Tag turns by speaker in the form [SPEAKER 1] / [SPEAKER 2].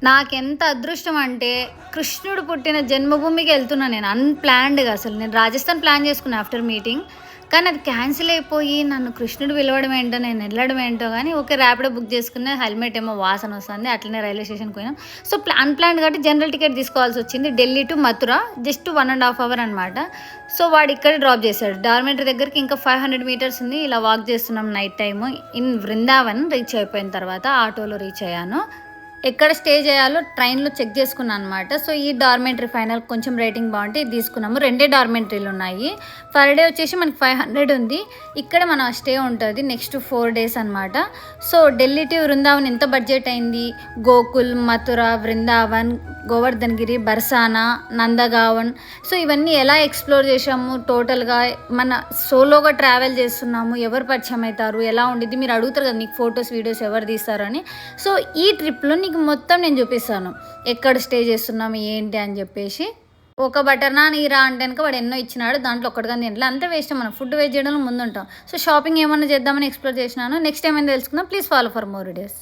[SPEAKER 1] నాకెంత అదృష్టం అంటే కృష్ణుడు పుట్టిన జన్మభూమికి వెళ్తున్నా నేను అన్‌ప్లాన్డ్‌గా అసలు. నేను రాజస్థాన్ ప్లాన్ చేసుకున్నా ఆఫ్టర్ మీటింగ్. కానీ అది క్యాన్సిల్ అయిపోయి నన్ను కృష్ణుడు పిలవడం ఏంటో, నేను ఎళ్ళడం ఏంటో గానీ ఓకే ర్యాపిడో బుక్ చేసుకున్నా. హెల్మెట్ ఏమో వాసనొస్తుంది. అట్లనే రైల్వే స్టేషన్‌కి పోయినాం. సో, అన్‌ప్లాన్డ్ కాబట్టి జనరల్ టికెట్ తీసుకోవాల్సొచ్చింది. Delhi to Mathura just 1 ½ hour అనమాట. సో, వాడిక్కడే డ్రాప్ చేశాడు. డార్మెంటరీ దగ్గరికి ఇంకా 500 మీటర్స్ ఉంది. ఇలా వాక్ చేస్తున్నాం night time. In Vrindavan reach అయిపోయిన తర్వాత ఆటోలో రీచ్ అయ్యాను. ఎక్కడ స్టే చేయాలో ట్రైన్‌లో చెక్ చేసుకున్నా అనమాట. సో, ఈ డార్మెంటరీ ఫైనల్ కొంచెం రేటింగ్ బావుంటే ఇది తీసుకున్నాము. రెండే డార్మెంటరీలున్నాయి. పర్ డే వచ్చేసి మనకి 500 ఉంది. ఇక్కడ మన స్టే ఉంటది. నెక్స్ట్ 4 డేస్ అనమాట. సో, ఢిల్లీ టు వృందావన్ ఎంత బడ్జెట్ అయింది? గోకుల్, మథుర, వృందావన్, గోవర్ధన్ గిరి, బర్సానా, నందగావన్. సో, ఇవన్నీ ఎలా ఎక్స్‌ప్లోర్ చేశాము టోటల్‌గా మన సోలోగా ట్రావెల్ చేస్తున్నాము. ఎవరు పరిచయం అయితారు? ఎలా ఉండిద్ది? మీరు అడుగుతారు కదా! నీకు ఫోటోస్, వీడియోస్ ఎవరు తీస్తారని. సో, ఈ ట్రిప్‌లో నీకు మొత్తం నేను చూపిస్తాను. ఎక్కడ స్టే చేస్తున్నాము, ఏంటి అని చెప్పేసి. ఒక బటర్ నాన్ ఇరా అంటే గనుక వాడు ఎన్నో ఇచ్చినాడు. దాంట్లో ఒక్కటి గాని తినలే. అంతే వేస్ట్ మనం ఫుడ్ వేస్ట్ చేయడంలో ముందుంటాం. సో, షాపింగ్ ఏమన్నా చేద్దామని ఎక్స్‌ప్లోర్ చేసినాను. నెక్స్ట్ ఏమైనా తెలుసుకుందాం. Please follow for more videos.